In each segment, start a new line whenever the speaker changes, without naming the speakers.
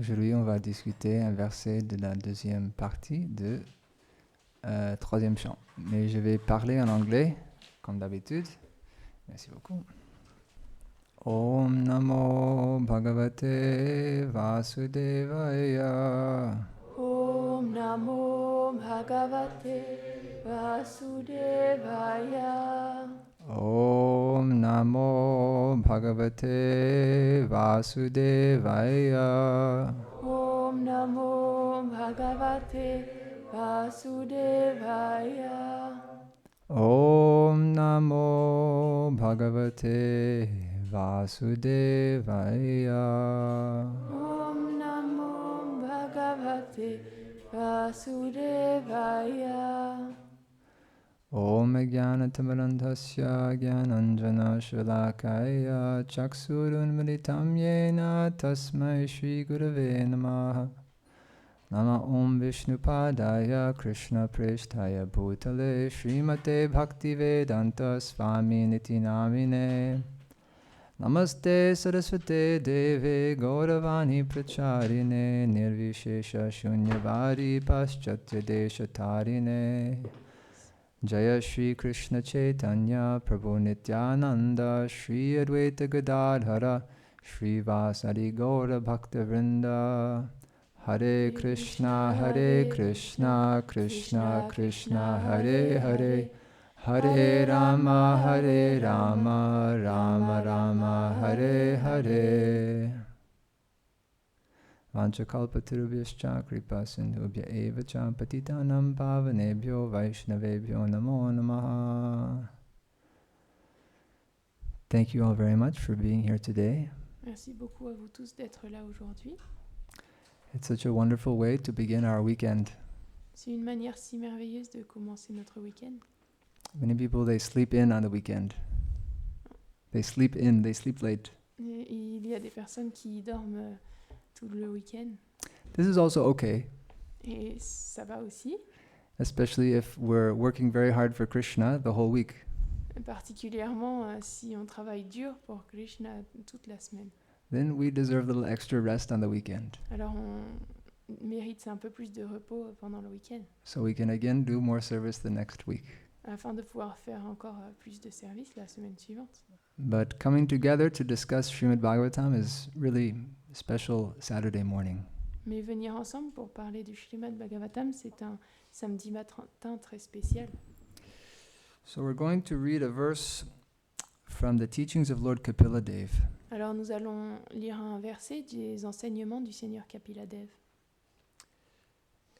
Aujourd'hui, on va discuter un verset de la deuxième partie de Troisième chant. Mais je vais parler en anglais, comme d'habitude. Merci beaucoup. Om Namo Bhagavate Vasudevaya.
Om Namo Bhagavate Vasudevaya.
Om Namo Bhagavate Vasudevaya.
Om Namo Bhagavate Vasudevaya.
Om Namo Bhagavate Vasudevaya.
Om Namo Bhagavate Vasudevaya.
Om Jnanatimirandhasya Jnananjana Shalakaya Chaksurunmilitam Yena Tasmai Shri Gurave Namaha. Nama Om Vishnupadaya Krishna Preshtaya Bhutale Srimate Bhaktivedanta Swami Niti Namine. Namaste Saraswate Deve Gauravani Pracharine Nirvishesha Shunyavadi Paschatya Deshatarine. Jaya Shri Krishna Chaitanya Prabhu Nityananda Shri Advaita Gadadhara Shri Vasari Gaura Bhakta Vrinda. Hare Krishna Krishna Krishna Hare Hare Hare Rama Rama Rama Hare Hare. Vanchakalpatarubhyascha kripa sindhubhya eva cha patitanam pavanebhyo vaishnavebhyo namo namaha. Thank you all very much for being here today.
Merci beaucoup à vous tous d'être là aujourd'hui.
It's such a wonderful way to begin our weekend.
C'est une manière si merveilleuse de commencer notre week-end.
Many people, they sleep in on the weekend. They sleep late.
Et il y a des personnes qui dorment tout le week-end.
This is also okay,
Et ça va aussi,
especially if we're working very hard for Krishna the whole week.
particulièrement si on travaille dur pour Krishna toute la semaine.
Then we deserve a little extra rest on the weekend,
Alors on mérite un peu plus de repos pendant le week-end,
so we can again do more service the next week.
afin de pouvoir faire encore plus de services la semaine suivante.
But coming together to discuss Srimad Bhagavatam is really a special Saturday morning.
Mais venir ensemble pour parler du Srimad Bhagavatam, c'est un samedi matin très spécial.
So we're going to read a verse from the teachings of Lord Kapila Dev.
Alors nous allons lire un verset des enseignements du Seigneur Kapiladev.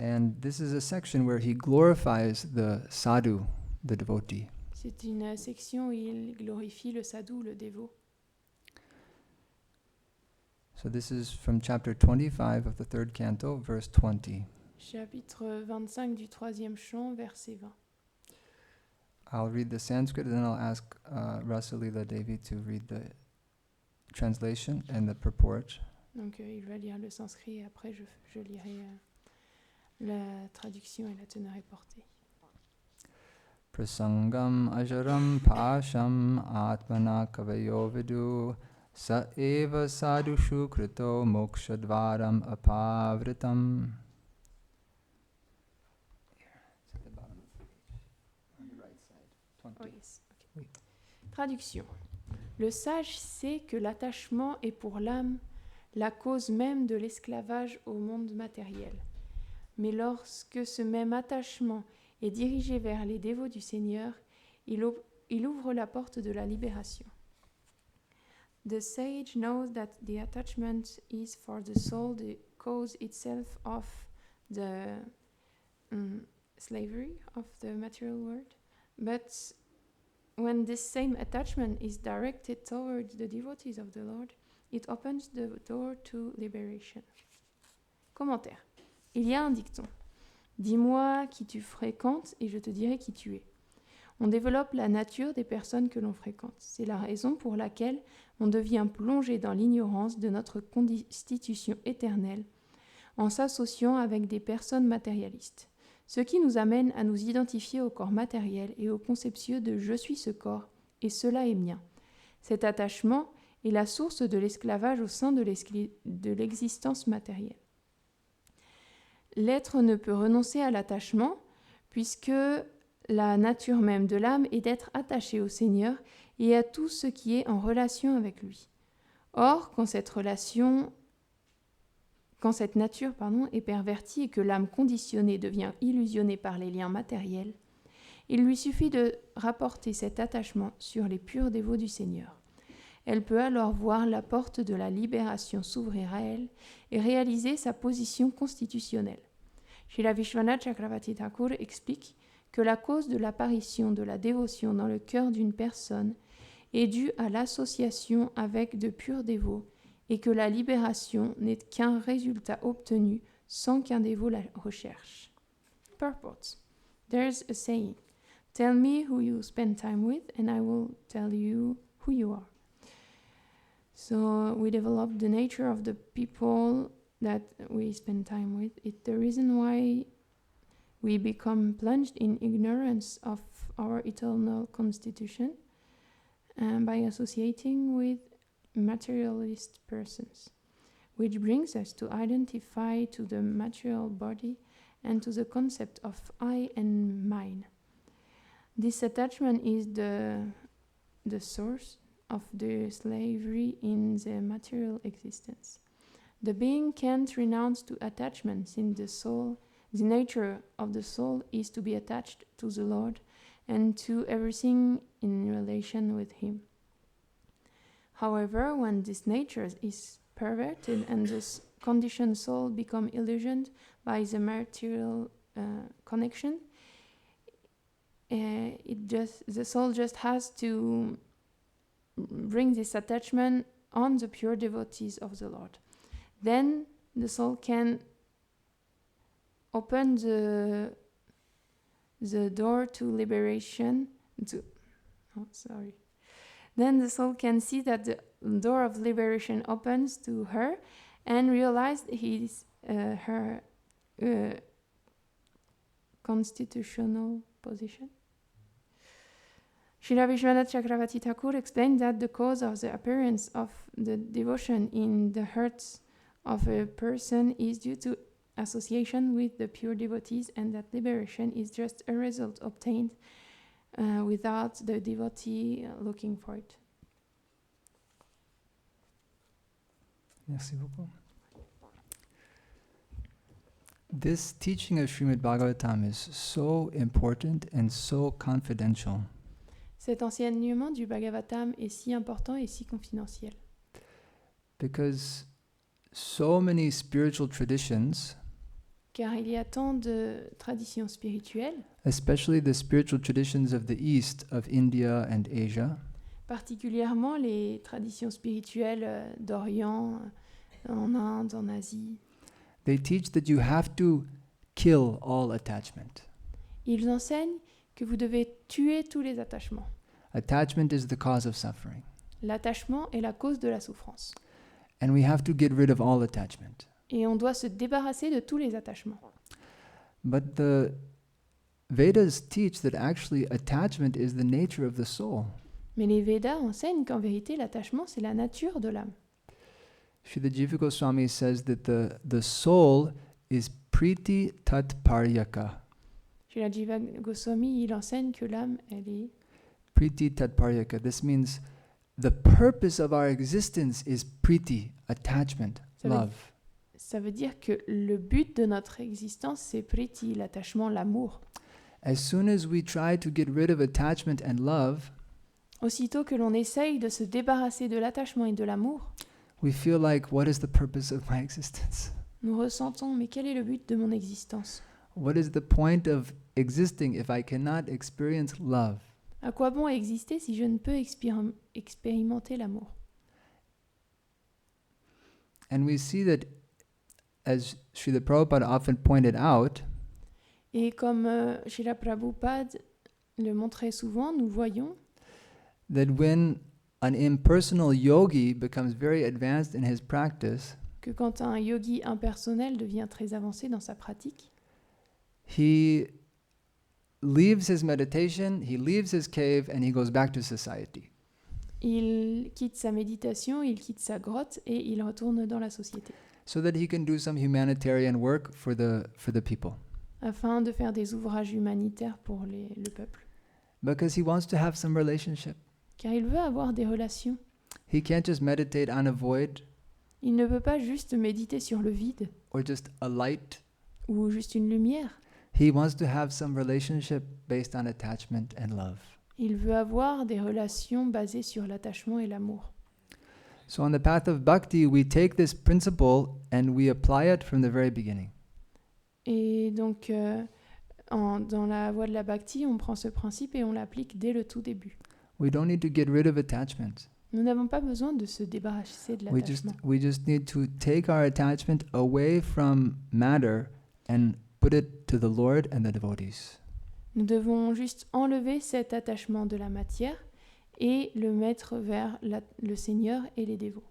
And this is a section where he glorifies the sadhu, the devotee.
C'est une section où il glorifie le sadhu, le dévot.
So this is from chapter 25 of the third canto, verse 20.
Chapitre 25 du Troisième Chant, verset 20.
I'll read the Sanskrit and then I'll ask Rasalila Devi to read the translation and the purport.
Donc il va lire le sanskrit et après je lirai la traduction et la teneur et portée.
Prasangam ajaram pasham atmana kavayo vidu sa eva sadhushu krito mokshadvaram apavritam.
Oh yes. Okay. Traduction. Le sage sait que l'attachement est pour l'âme la cause même de l'esclavage au monde matériel. Mais lorsque ce même attachement est dirigé vers les dévots du Seigneur, il ouvre la porte de la libération. The sage knows that the attachment is for the soul the cause itself of the slavery of the material world. But when this same attachment is directed toward the devotees of the Lord, it opens the door to liberation. Commentaire. Il y a un dicton. Dis-moi qui tu fréquentes et je te dirai qui tu es. On développe la nature des personnes que l'on fréquente. C'est la raison pour laquelle on devient plongé dans l'ignorance de notre constitution éternelle en s'associant avec des personnes matérialistes. Ce qui nous amène à nous identifier au corps matériel et au conceptieux de « je suis ce corps et cela est mien ». Cet attachement et la source de l'esclavage au sein de l'existence matérielle. L'être ne peut renoncer à l'attachement puisque la nature même de l'âme est d'être attaché au Seigneur et à tout ce qui est en relation avec lui. Or, quand cette nature est pervertie et que l'âme conditionnée devient illusionnée par les liens matériels, il lui suffit de rapporter cet attachement sur les purs dévots du Seigneur. Elle peut alors voir la porte de la libération s'ouvrir à elle et réaliser sa position constitutionnelle. Srila Vishwanath Chakravarti Thakur explique que la cause de l'apparition de la dévotion dans le cœur d'une personne est due à l'association avec de purs dévots et que la libération n'est qu'un résultat obtenu sans qu'un dévot la recherche. Purport. There's a saying, "Tell me who you spend time with and I will tell you who you are." So we develop the nature of the people that we spend time with. It's the reason why we become plunged in ignorance of our eternal constitution by associating with materialist persons, which brings us to identify to the material body and to the concept of I and mine. This attachment is the source of the slavery in the material existence. The being can't renounce to attachment since the nature of the soul is to be attached to the Lord and to everything in relation with Him. However, when this nature is perverted and this conditioned soul become illusioned by the material connection, the soul just has to bring this attachment on the pure devotees of the Lord. Then the soul can open the door to liberation. Then the soul can see that the door of liberation opens to her and realize her constitutional position. Srila Vishwanath Chakravarti Thakur explained that the cause of the appearance of the devotion in the hearts of a person is due to association with the pure devotees and that liberation is just a result obtained without the devotee looking for it.
Merci beaucoup. This teaching of Srimad Bhagavatam is so important and so confidential.
Cet enseignement du Bhagavatam est si important et si confidentiel.
Because so many spiritual traditions,
car il y a tant de traditions spirituelles,
especially the spiritual traditions of the East, of India and Asia,
particulièrement les traditions spirituelles d'Orient, en Inde, en Asie.
They teach that you have to kill all attachment.
Ils enseignent que vous devez tuer tous les attachements.
Attachment is the cause of suffering.
L'attachement est la cause de la souffrance.
And we have to get rid of all attachment.
Et on doit se débarrasser de tous les attachements.
But the Vedas teach that actually attachment is the nature of the soul.
Mais les Védas enseignent qu'en vérité, l'attachement, c'est la nature de l'âme.
Srila Jiva Goswami says that the soul is priti tat paryaka.
Srila Jiva Goswami, il enseigne que l'âme, elle est...
Priti tat paryaka. This means the purpose of our existence is priti, attachment, love.
Ça veut dire que le but de notre existence, c'est priti, l'attachement, l'amour.
As soon as we try to get rid of attachment and love,
aussitôt que l'on essaye de se débarrasser de l'attachement et de l'amour,
we feel like, what is the purpose of my existence?
Nous ressentons, mais quel est le but de mon existence?
What is the point of existing if I cannot experience love?
À quoi bon exister si je ne peux expérimenter l'amour?
And we see that, as Srila Prabhupada often pointed out,
et comme Srila Prabhupada le montrait souvent, nous voyons
that when an impersonal yogi becomes very advanced in his practice,
que quand un yogi impersonnel devient très avancé dans sa pratique,
he leaves his meditation, he leaves his cave, and he goes back to society.
il quitte sa méditation, il quitte sa grotte et il retourne dans la société
so that he can do some humanitarian work for the people.
afin de faire des ouvrages humanitaires pour le peuple.
Because he wants to have some relationship.
Car il veut avoir des relations.
He can't just meditate on a void
Il ne peut pas juste méditer sur le vide
or just a light.
ou juste une lumière.
He wants to have some relationship based on attachment and love.
Il veut avoir des relations basées sur l'attachement et l'amour.
So on the path of bhakti, we take this principle and we apply it from the very beginning.
Et donc, dans la voie de la bhakti, on prend ce principe et on l'applique dès le tout début.
We don't need to get rid of attachment.
Nous n'avons pas besoin de se débarrasser de l'attachement.
We just need to take our attachment away from matter and put it to the Lord and the devotees.
Nous devons juste enlever cet attachement de la matière et le mettre vers le Seigneur et les dévots.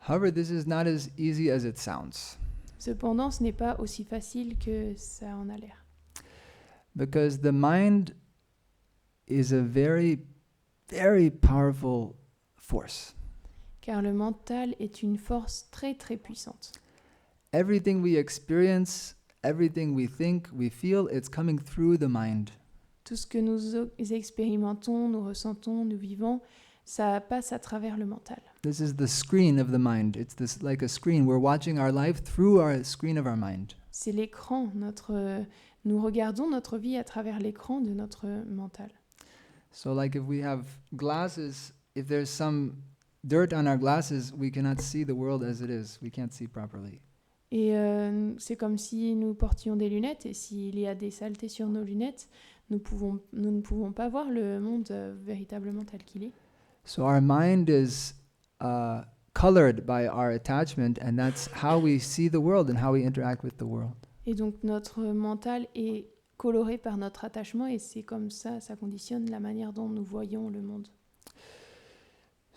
However, this is not as easy as it sounds,
Cependant, ce n'est pas aussi facile que ça en a l'air.
because the mind is a very, very powerful force.
Car le mental est une force très très puissante.
Everything we experience, everything we think, we feel, it's coming through the mind.
Tout ce que nous expérimentons, nous ressentons, nous vivons, ça passe à travers le mental.
This is the screen of the mind. It's this like a screen. We're watching our life through our screen of our mind.
C'est l'écran, nous regardons notre vie à travers l'écran de notre mental.
So like if we have glasses, if there's some dirt on our glasses, we cannot see the world as it is. We can't see properly.
Et c'est comme si nous portions des lunettes et s'il y a des saletés sur nos lunettes, nous ne pouvons pas voir le monde véritablement tel qu'il est.
So our mind is colored by our attachment, and that's how we see the world and how we interact with the world.
Et donc notre mental est coloré par notre attachement et c'est comme ça, ça conditionne la manière dont nous voyons le monde.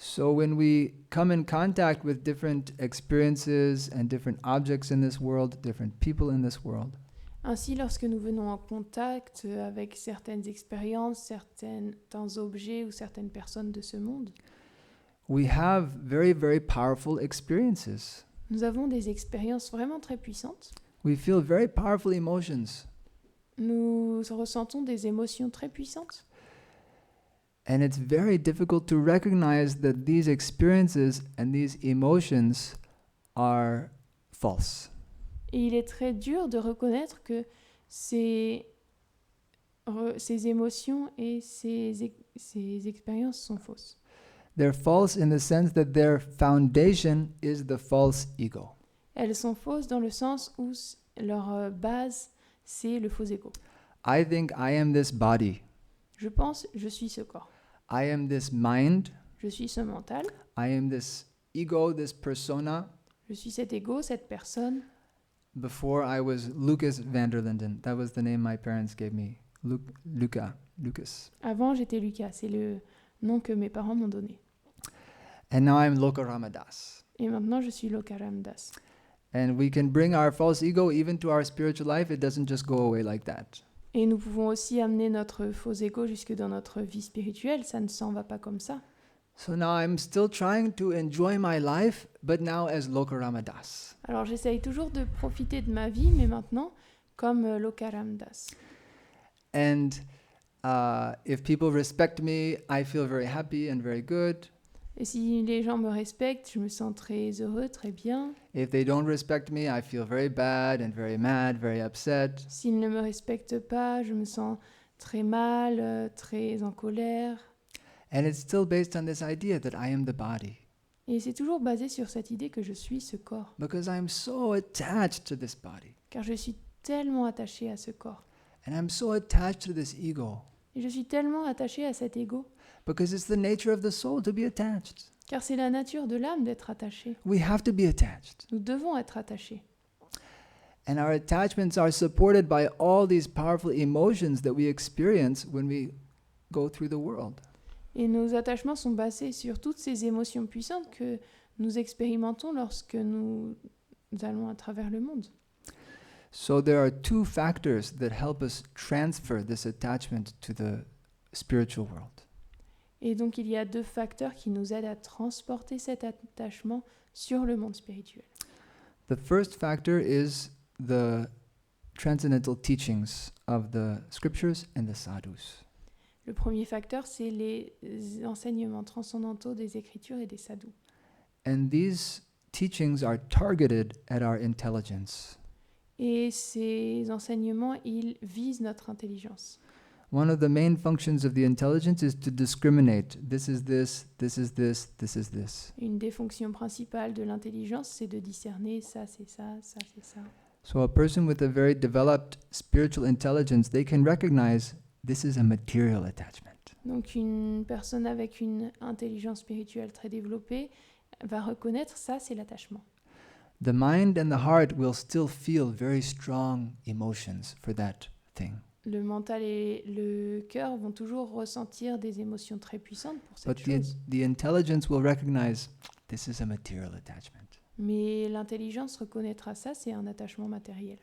So when we come in contact with different experiences and different objects in this world, different people in this world,
Ainsi, lorsque nous venons en contact avec certaines expériences, certains objets ou certaines personnes de ce monde,
we have very, very powerful experiences.
nous avons des expériences vraiment très puissantes.
We feel very powerful emotions.
Nous ressentons des émotions très puissantes.
And it's very difficult to recognize that these experiences and these emotions are false.
Et il est très dur de reconnaître que ces émotions et ces expériences sont fausses.
They're false in the sense that their foundation is the false ego.
Elles sont fausses dans le sens où leur base, c'est le faux ego.
I think I am this body.
Je pense, je suis ce corps.
I am this mind.
Je suis ce mental.
I am this ego, this persona.
Je suis cet ego, cette personne.
Before I was Lucas van der Linden. That was the name my parents gave me. Lucas.
Avant, j'étais Lucas. C'est le nom que mes parents m'ont donné.
And now I'm Lokaramadas.
Et maintenant, je suis Lokaramdas.
And we can bring our false ego even to our spiritual life. It doesn't just go away like that.
Et nous pouvons aussi amener notre faux ego jusque dans notre vie spirituelle. Ça ne s'en va pas comme ça.
So now I'm still trying to enjoy my life, but now as Lokaramadas.
Alors, j'essaye toujours de profiter de ma vie, mais maintenant, comme Lokaramdas.
And if people respect me, I feel very happy and very good.
Et si les gens me respectent, je me sens très heureux, très bien.
If they don't respect me, I feel very bad and very mad, very upset.
S'ils ne me respectent pas, je me sens très mal, très en colère.
And it's still based on this idea that I am the body.
Et c'est toujours basé sur cette idée que je suis ce corps.
Because I'm so attached to this body.
Car je suis tellement attachée à ce corps.
And I'm so attached to this ego.
Et je suis tellement attachée à cet ego.
Because it's the nature of the soul to be attached.
Car c'est la nature de l'âme d'être attachée.
We have to be attached.
Nous devons être attachés.
And our attachments are supported by all these powerful emotions that we experience when we go through the world.
Et nos attachements sont basés sur toutes ces émotions puissantes que nous expérimentons lorsque nous allons à travers le monde.
So there are two factors that help us transfer this attachment to the spiritual world.
Et donc il y a 2 facteurs qui nous aident à transporter cet attachement sur le monde spirituel.
The first factor is the transcendental teachings of the scriptures and the sadhus.
Le premier facteur, c'est les enseignements transcendantaux des Écritures et des sadhus.
And these teachings are targeted at our intelligence.
Et ces enseignements, ils visent notre intelligence.
One of the main functions of the intelligence is to discriminate. This is this, this is this, this is this.
Une des fonctions principales de l'intelligence, c'est de discerner ça c'est ça, ça c'est ça.
So a person with a very developed spiritual intelligence, they can recognize this is a material attachment.
Donc une personne avec une intelligence spirituelle très développée va reconnaître ça, c'est l'attachement.
The mind and the heart will still feel very strong emotions for that thing.
Le mental et le cœur vont toujours ressentir des émotions très puissantes pour cette
But
chose.
the intelligence will recognize this is a material attachment.
Mais l'intelligence reconnaîtra ça, c'est un attachement matériel.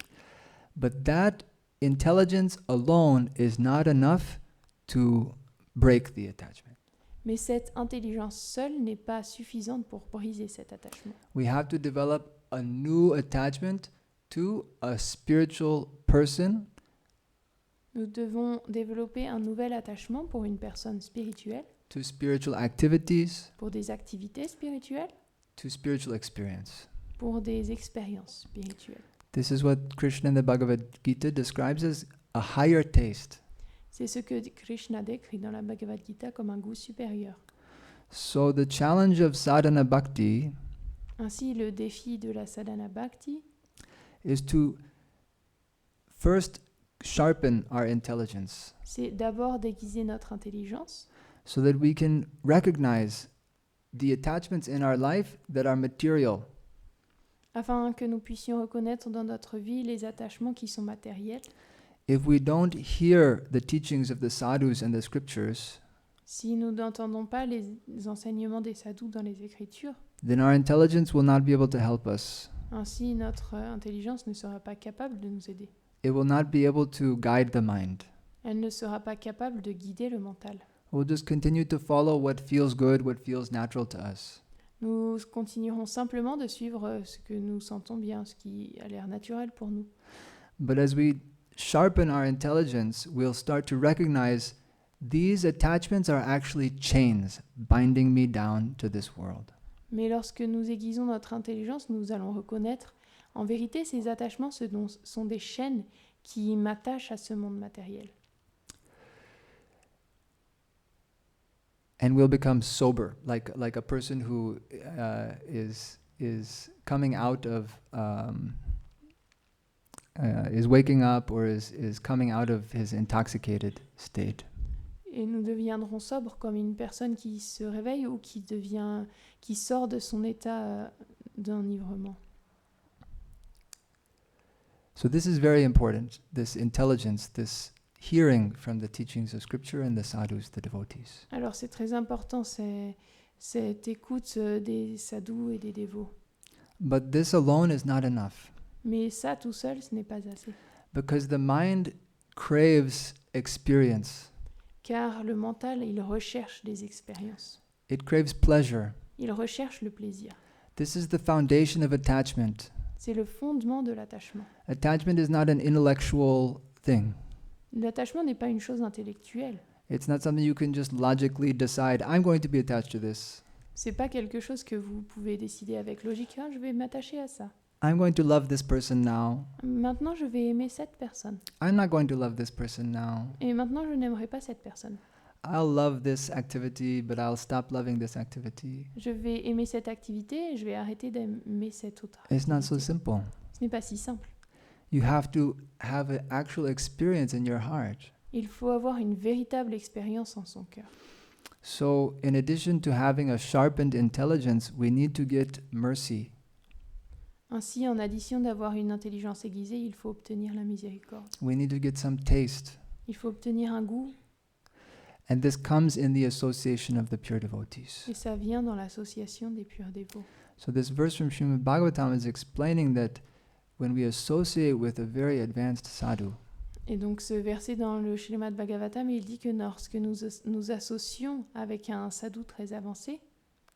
But that intelligence alone is not enough to break the attachment.
Mais cette intelligence seule n'est pas suffisante pour briser cet attachement.
We have to develop a new attachment to a spiritual person
Nous devons développer un nouvel attachement pour une personne spirituelle,
to spiritual activities,
pour des activités spirituelles,
to spiritual experience.
pour des expériences spirituelles.
This is what Krishna in the Bhagavad Gita describes as a higher taste.
C'est ce que Krishna décrit dans la Bhagavad Gita comme un goût supérieur.
So the challenge of sadhana bhakti
Ainsi, le défi de la sadhana bhakti,
is to first sharpen our intelligence
c'est d'abord d'aiguiser notre intelligence
so that we can recognize the attachments in our life that are material.
afin que nous puissions reconnaître dans notre vie les attachements qui sont matériels.
If we don't hear the teachings of the sadhus and the scriptures,
Si nous n'entendons pas les enseignements des sadhus dans les Écritures,
then our intelligence will not be able to help us.
ainsi notre intelligence ne sera pas capable de nous aider.
It will not be able to guide the mind.
Elle ne sera pas capable de guider le mental.
We'll just continue to follow what feels good, what feels natural to us.
Nous continuerons simplement de suivre ce que nous sentons bien, ce qui a l'air naturel pour nous.
But as we sharpen our intelligence, we'll start to recognize these attachments are actually chains binding me down to this world.
Mais lorsque nous aiguisons notre intelligence, nous allons reconnaître, en vérité, ces attachements sont des chaînes qui m'attachent à ce monde matériel.
And we'll become sober, like a person who is coming out of is waking up or is coming out of his intoxicated state.
Et nous deviendrons sobres comme une personne qui se réveille ou qui sort de son état d'enivrement.
So this is very important, this intelligence, this hearing from the teachings of scripture and the sadhus, the devotees.
Alors c'est très important, cette écoute des sadhus et des dévots.
But this alone is not enough,
Mais ça, tout seul, ce n'est pas assez.
because the mind craves experience.
Car le mental, il recherche des expériences.
It craves pleasure.
Il recherche le plaisir.
This is the foundation of attachment.
C'est le fondement de l'attachement.
Attachment is not an intellectual thing.
L'attachement n'est pas une chose intellectuelle.
It's not something you can just logically decide, I'm going to be attached to this.
C'est pas quelque chose que vous pouvez décider avec logique. Ah, je vais m'attacher à ça.
I'm going to love this person now.
Maintenant, je vais aimer cette personne.
I'm not going to love this person now.
Et maintenant, je n'aimerai pas cette personne.
I'll love this activity, but I'll stop loving this activity.
Je vais aimer cette activité et je vais arrêter d'aimer cette autre.
It's not so
activité.
simple.
Ce n'est pas si simple.
You have to have an actual experience in your heart.
Il faut avoir une véritable expérience en son cœur.
So, in addition to having a sharpened intelligence, we need to get mercy.
Ainsi, en addition d'avoir une intelligence aiguisée, il faut obtenir la miséricorde.
We need to get some taste.
Il faut obtenir un goût,
And this comes in the association of the pure devotees.
et ça vient dans l'association des purs dévots.
So this verse from Srimad Bhagavatam is explaining that when we associate with a very advanced sadhu,
Et donc ce verset dans le Srimad Bhagavatam, il dit que lorsque nous associons avec un sadhu très avancé,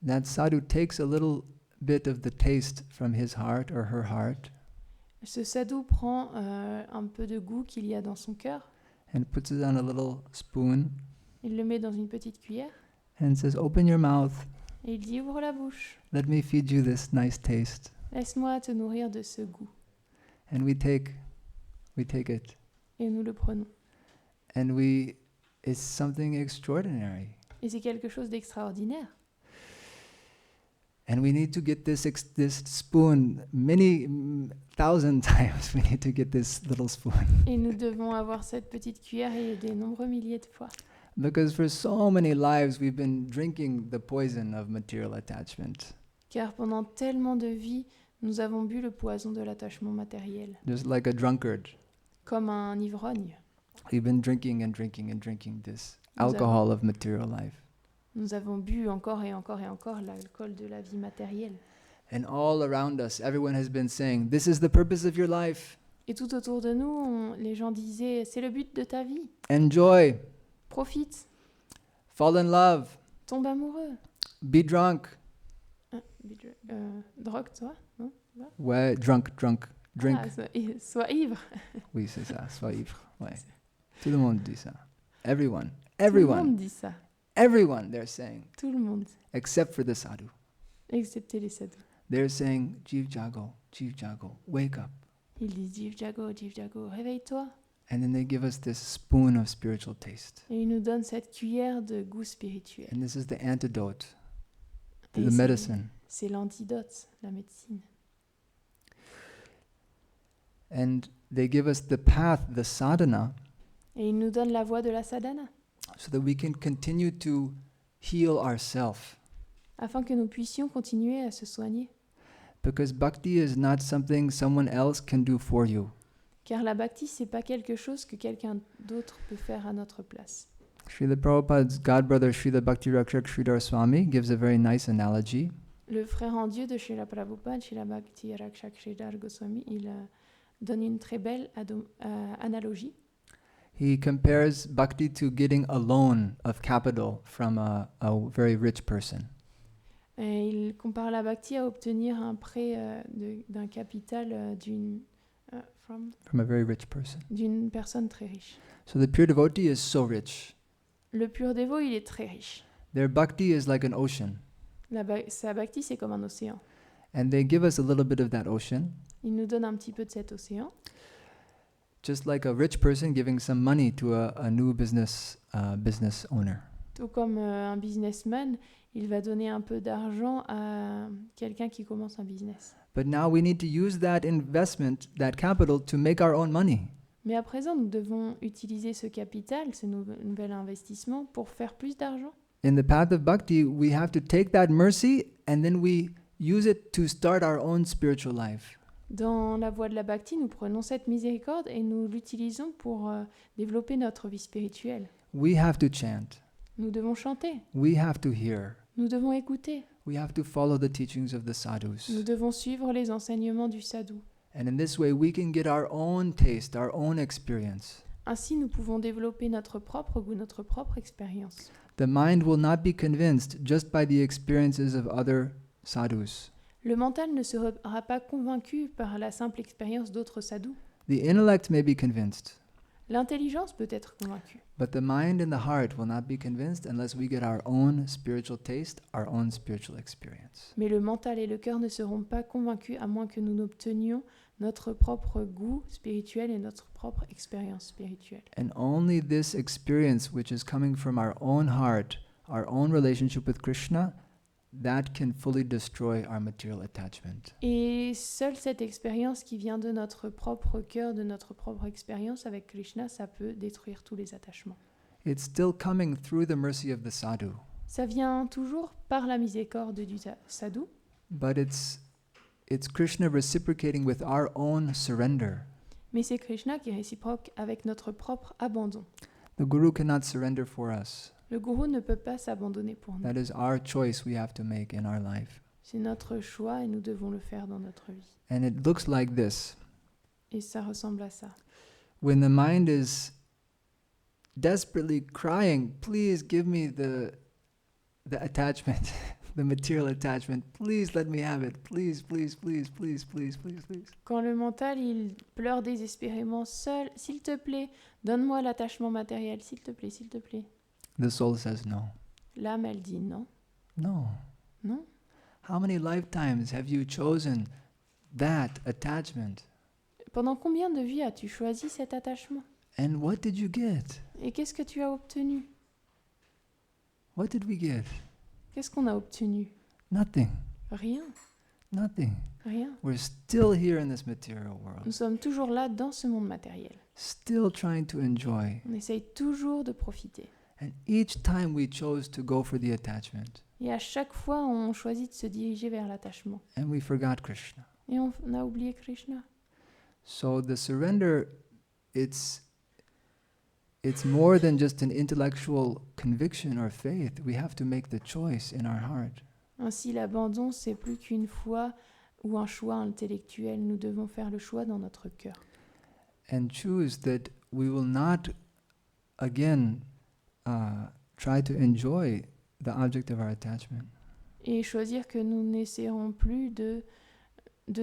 that sadhu takes a little bit of the taste from his heart or her heart
ce sadhu prend un peu de goût qu'il y a dans son cœur,
and puts it on a little spoon
il le met dans une petite cuillère
and says, "Open your mouth.
et il dit ouvre la bouche,
Let me feed you this nice taste."
laisse-moi te nourrir de ce goût.
And we take it.
Et nous le prenons.
And it's something extraordinary.
Et c'est quelque chose d'extraordinaire.
And we need to get this spoon many thousand times. We need to get this little spoon.
Et nous devons avoir cette petite cuillère et des nombreux milliers de fois.
Because for so many lives we've been drinking the poison of material attachment.
Car pendant tellement de vies, nous avons bu le poison de l'attachement matériel.
Just like a drunkard.
Comme un ivrogne.
We've been drinking and drinking and drinking this alcohol of material life.
Nous avons bu encore et encore et encore l'alcool de la vie matérielle.
And all around us, everyone has been saying, "This is the purpose of your life.
Et tout autour de nous, les gens disaient, c'est le but de ta vie.
Enjoy.
Profite.
Fall in love.
Tombe amoureux.
Be drunk."
Drogue-toi, non?
Ouais, drink. Drink.
Ah, sois ivre.
Oui, c'est ça, sois ivre. Ouais. Tout le monde dit ça. Everyone.
Tout le monde dit ça.
Everyone, they're saying.
Tout le monde.
Except for the sadhu.
Excepté les sadhus.
They're saying, Jiv Jago, wake up.
Ils disent Jiv Jago, réveille-toi.
And then they give us this spoon of spiritual taste.
Et ils nous donnent cette cuillère de goût spirituel.
And this is the antidote,
Et
the medicine.
C'est l'antidote, la médecine.
And they give us the path, the sadhana,
Et ils nous donnent la voie de la sadhana,
so that we can continue to heal ourselves.
afin que nous puissions continuer à se soigner.
Because bhakti is not something someone else can do for you.
Car la bhakti, c'est pas quelque chose que quelqu'un d'autre peut faire à notre place.
Srila Prabhupada's godbrother Srila Bhakti Rakshak Sridhar Swami gives a very nice analogy.
Le frère en Dieu de Srila Prabhupada, Srila Bhakti Rakshak Sridhar Goswami, il donne une très belle analogie.
He compares bhakti to getting a loan of capital from a very rich person.
Et il compare la bhakti à obtenir un prêt d'un capital
From a very rich person.
d'une personne très riche.
So the pure devotee is so rich.
Le pur dévot, il est très riche.
Their bhakti is like an ocean.
Sa bhakti, c'est comme un océan.
And they give us a little bit of that ocean,
Il nous donne un petit peu de cet océan,
just like a rich person giving some money to a new business owner.
tout comme un businessman, il va donner un peu d'argent à quelqu'un qui commence un business.
But now we need to use that investment, that capital, to make our own money.
Mais à présent, nous devons utiliser ce capital, ce nouvel investissement, pour faire plus d'argent.
In the path of bhakti, we have to take that mercy and then we use it to start our own spiritual life.
Dans la voie de la bhakti, nous prenons cette miséricorde et nous l'utilisons pour développer notre vie spirituelle.
We have to chant.
Nous devons chanter,
We have to hear.
nous devons écouter,
We have to follow the teachings of the sadhus.
nous devons suivre les enseignements du sadhu.
And in this way, we can get our own taste, our own experience.
Ainsi, nous pouvons développer notre propre goût, notre propre expérience.
The mind will not be convinced just by the experiences of other sadhus.
Le mental ne sera pas convaincu par la simple expérience d'autres sadhus.
The intellect may be convinced,
L'intelligence peut être convaincue,
but the mind and the heart will not be convinced unless we get our own spiritual taste, our own spiritual experience.
mais le mental et le cœur ne seront pas convaincus à moins que nous n'obtenions notre propre goût spirituel et notre propre expérience spirituelle.
And only this experience, which is coming from our own heart, our own relationship with Krishna, that can fully destroy our material attachment.
Et seule cette expérience qui vient de notre propre cœur, de notre propre expérience avec Krishna, ça peut détruire tous les attachements.
It's still coming through the mercy of the sadhu,
Ça vient toujours par la miséricorde du sadhu,
but it's Krishna reciprocating with our own surrender.
mais c'est Krishna qui est réciproque avec notre propre abandon.
The Guru cannot surrender for us.
Le gourou ne peut pas s'abandonner pour nous.
That is our choice we have to make in our life.
C'est notre choix et nous devons le faire dans notre vie.
And it looks like this.
Et ça ressemble à ça.
when the mind is desperately crying, please give me the attachment, the material attachment. Please let me have it. Please, please, please, please, please, please, please.
Quand le mental, il pleure désespérément seul, s'il te plaît, donne-moi l'attachement matériel, s'il te plaît, s'il te plaît.
The soul says no.
L'âme, elle dit non.
No.
Non.
How many lifetimes have you chosen that attachment?
Pendant combien de vies as-tu choisi cet attachement?
And what did you get?
Et qu'est-ce que tu as obtenu?
What did we get?
Qu'est-ce qu'on a obtenu?
Nothing.
Rien.
Nothing.
Rien.
We're still here in this material
Nous
world,
sommes toujours là dans ce monde matériel.
still trying to enjoy.
On essaye toujours de profiter.
And each time we chose to go for the attachment,
Et à chaque fois, on choisit de se diriger vers l'attachement.
and we forgot Krishna.
Et on a oublié Krishna.
So the surrender, it's more than just an intellectual conviction or faith. We have to make the choice in our heart.
Ainsi, l'abandon, c'est plus qu'une foi ou un choix intellectuel. Nous devons faire le choix dans notre cœur.
And choose that we will not again try to enjoy the object of our attachment.
Et choisir que nous n'essaierons plus de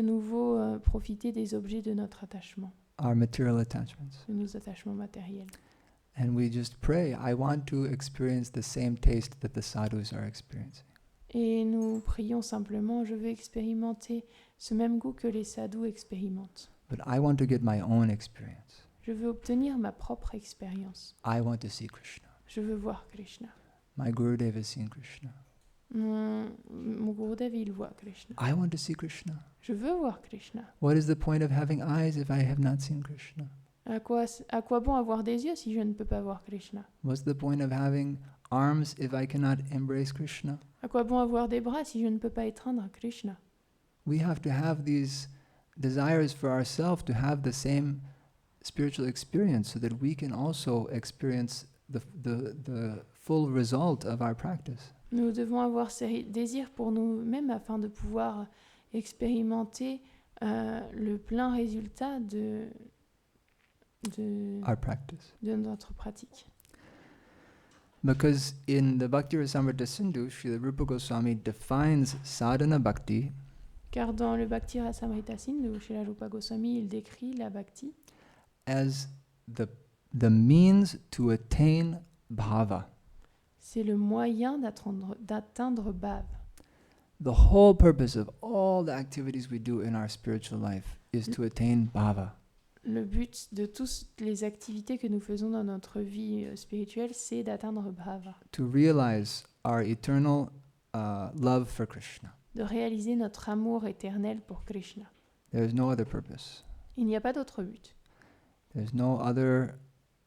nouveau profiter des objets de notre attachement,
Our material attachments.
de nos attachements matériels.
And we just pray, I want to experience the same taste that the sadhus are experiencing.
Et nous prions simplement, je veux expérimenter ce même goût que les sadhus expérimentent.
But I want to get my own experience.
Je veux obtenir ma propre expérience.
I want to see Krishna.
Je veux voir Krishna.
My Gurudev has seen Krishna.
Mon Gurudev, il voit Krishna.
I want to see Krishna.
Je veux voir Krishna.
What is the point of having eyes if I have not seen Krishna?
À quoi bon avoir des yeux si je ne peux pas voir Krishna?
What's the point of having arms if I cannot embrace Krishna?
À quoi bon avoir des bras si je ne peux pas étreindre Krishna?
We have to have these desires for ourselves to have the same spiritual experience so that we can also experience the full result of our practice.
Nous devons avoir ces désirs pour nous-mêmes afin de pouvoir expérimenter le plein résultat de
Our practice.
notre pratique.
Because in the Bhakti Rasamrita Sindhu, Srila Rupa Goswami defines sadhana bhakti
Car dans le Bhakti Rasamrita Sindhu, Srila Rupa Goswami, il décrit la bhakti
as the means to attain bhava.
c'est le moyen d'atteindre bhava.
The whole purpose of all the activities we do in our spiritual life is to attain bhava.
Le but de toutes les activités que nous faisons dans notre vie spirituelle, c'est d'atteindre bhava,
To realize our eternal love for Krishna.
de réaliser notre amour éternel pour Krishna.
There is no other purpose.
Il n'y a pas d'autre but.
There's no other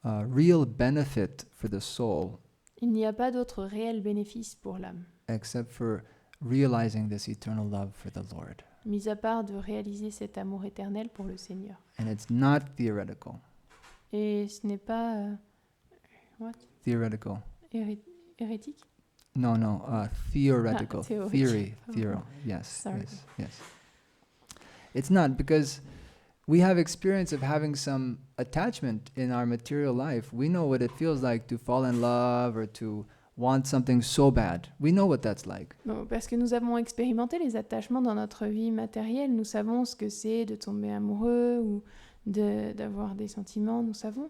real benefit for the soul
Il n'y a pas d'autre réel bénéfice pour l'âme,
except for realizing this eternal love for the Lord.
mis à part de réaliser cet amour éternel pour le Seigneur.
And it's not theoretical.
Et ce n'est pas
Theoretical.
hérétique.
No, theoretical.
théorique.
Theory.
Oh.
Theorem. Yes.
Sorry.
Yes. It's not, because we have experience of having some attachment in our material life. We know what it feels like to fall in love or to want something so bad. We know what that's like.
Bon, parce que nous avons expérimenté les attachements dans notre vie matérielle, nous savons ce que c'est de tomber amoureux ou d'avoir des sentiments, nous savons.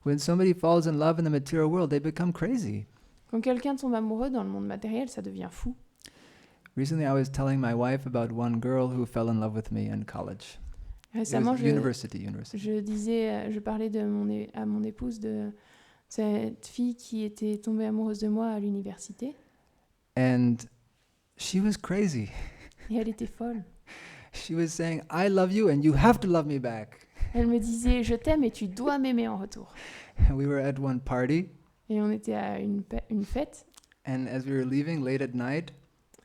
When somebody falls in love in the material world, they become crazy.
Quand quelqu'un tombe amoureux dans le monde matériel, ça devient fou.
Recently, I was telling my wife about one girl who fell in love with me in college.
Récemment,
It was university.
je parlais à mon épouse de cette fille qui était tombée amoureuse de moi à l'université.
And she was crazy.
Et elle était folle.
She was saying, I love you and you have to love me back.
Elle me disait, je t'aime et tu dois m'aimer en retour.
We were at one party,
Et on était à une fête.
and as we were leaving late at night,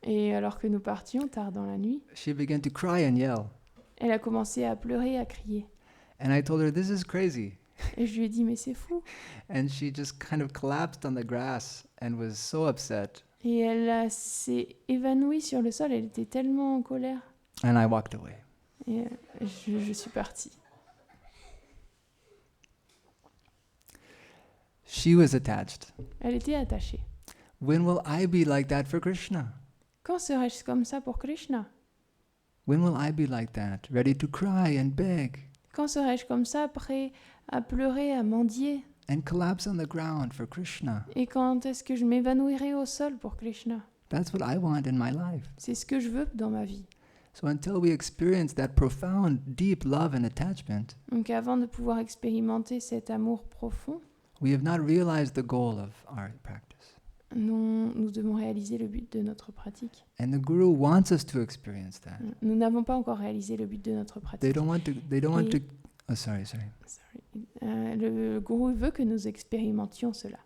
Et alors que nous partions tard dans la nuit,
she began to cry and yell.
elle a commencé à pleurer, à crier.
And I told her, this is crazy.
Et je lui ai dit, mais c'est fou.
And she just kind of collapsed on the grass and was so upset.
Et elle s'est évanouie sur le sol, elle était tellement en colère.
And I walked away.
Et je suis partie.
She was attached.
Elle était attachée.
When will I be like that for Krishna?
Quand serais-je comme ça pour Krishna?
When will I be like that, ready to cry and beg
Quand serais-je comme ça, prêt à pleurer, à mendier?
and collapse on the ground for Krishna?
Et quand est-ce que je m'évanouirai au sol pour Krishna?
That's what I want in my life.
C'est ce que je veux dans ma vie.
So until we experience that profound, deep love and attachment,
Donc avant de pouvoir expérimenter cet amour profond,
we have not realized the goal of our practice.
nous devons réaliser le but de notre pratique.
And the Guru wants us to experience that.
Nous n'avons pas encore réalisé le but de notre
They
pratique.
don't want to oh sorry.
Le gourou veut que nous expérimentions cela.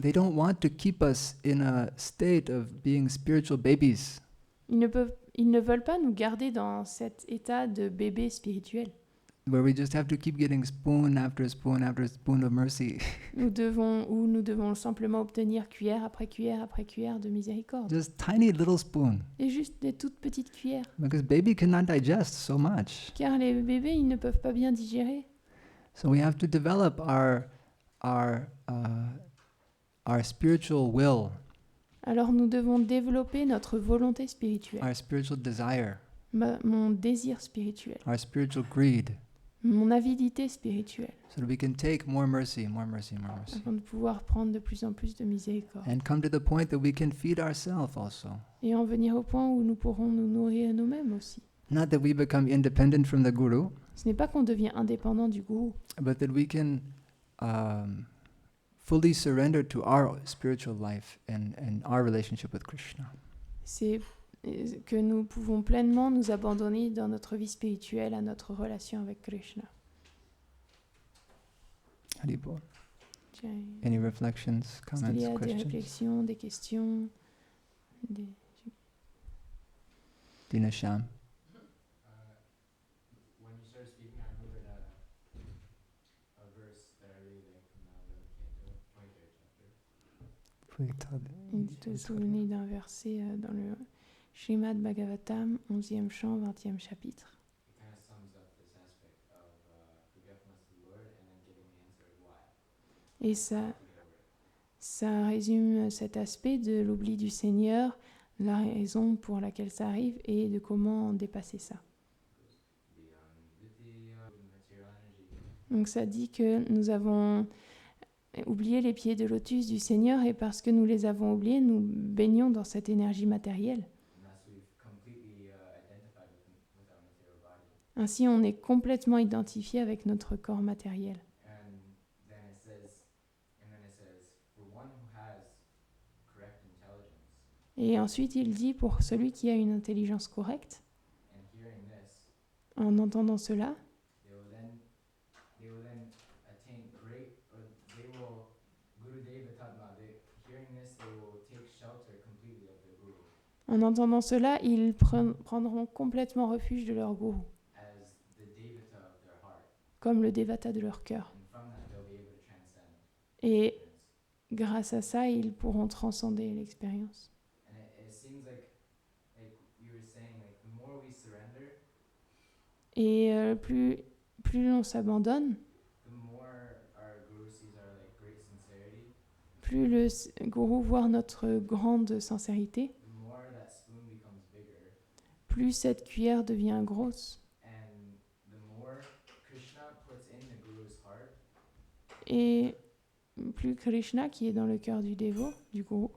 They don't want to keep us in a state of being spiritual babies.
Ils ne veulent pas nous garder dans cet état de bébé spirituel.
Where we just have to keep getting spoon after spoon after spoon of mercy.
Nous devons simplement obtenir cuillère après cuillère après cuillère de miséricorde.
Just tiny little spoon.
Et juste des toutes petites cuillères.
Because baby cannot digest so much.
Car les bébés, ils ne peuvent pas bien digérer.
So we have to develop our spiritual will,
Alors nous devons développer notre volonté spirituelle,
our spiritual desire,
mon désir spirituel,
our spiritual greed,
mon avidité spirituelle,
so that we can take more mercy,
afin de pouvoir prendre de plus en plus de miséricorde.
and come to the point that we can feed ourselves also.
Et en venir au point où nous pourrons nous nourrir nous-mêmes aussi.
Not that we become independent from the Guru,
Ce n'est pas qu'on devient indépendant du gourou,
but that we can fully surrender to our spiritual life and our relationship with Krishna.
c'est que nous pouvons pleinement nous abandonner dans notre vie spirituelle à notre relation avec Krishna.
Haribol.
Jai.
Any reflections,
Est-ce qu'il y
comments,
a des
questions?
réflexions, des questions,
Dina Sham.
When you started speaking, I remembered a verse that I really like from the 23rd chapter.
Il te souvenir d'un verset dans le Srimad Bhagavatam, 11e chant, 20e chapitre.
It kind of sums up this aspect of forgetfulness to the Lord and then giving the answer of why.
Et ça résume cet aspect de l'oubli du Seigneur, la raison pour laquelle ça arrive et de comment dépasser ça. Donc ça dit que nous avons oublié les pieds de lotus du Seigneur et parce que nous les avons oubliés, nous baignons dans cette énergie matérielle. Ainsi, on est complètement identifié avec notre corps matériel. Et ensuite, il dit pour celui qui a une intelligence correcte, en entendant cela, en entendant cela, ils prendront complètement refuge de leur gourou, comme le devata de leur cœur. Et grâce à ça, ils pourront transcender l'expérience. Et plus on s'abandonne, plus le gourou voit notre grande sincérité, plus cette cuillère devient grosse. Et plus Krishna, qui est dans le cœur du dévot, du gourou,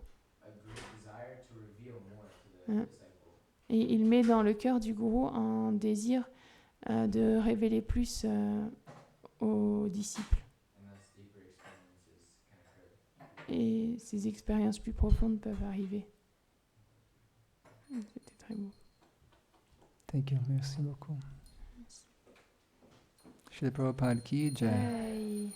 et il met dans le cœur du gourou un désir de révéler plus aux disciples. Et ces expériences plus profondes peuvent arriver. C'était très beau.
Thank you, merci beaucoup. Shri Prabhupada ki jai.
Jai.